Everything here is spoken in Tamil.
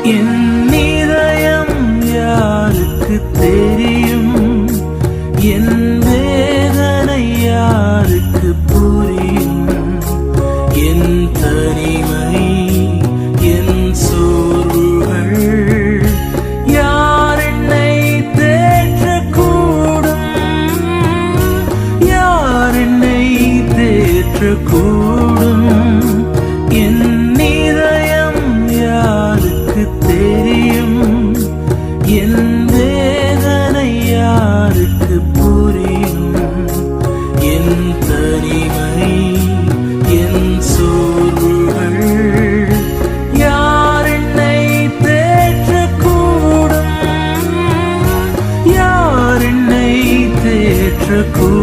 என் இதயம் யாருக்கு தெரியும்? என் வேதனை யாருக்கு புரியும்? என் தனிமை, என் சோர்வுகள் யார் என்னை தேற்றக்கூடும்? யார் என்னை தேற்றக்கூடும்? என் இதயம் யாருக்கு தெரியும்? என் வேதனை யாருக்கு புரியும்? என் தனிமை, என் சோர்வுகள் யார் என்னை தேற்றக்கூடும்? யார் என்னை தேற்றக்கூடும்?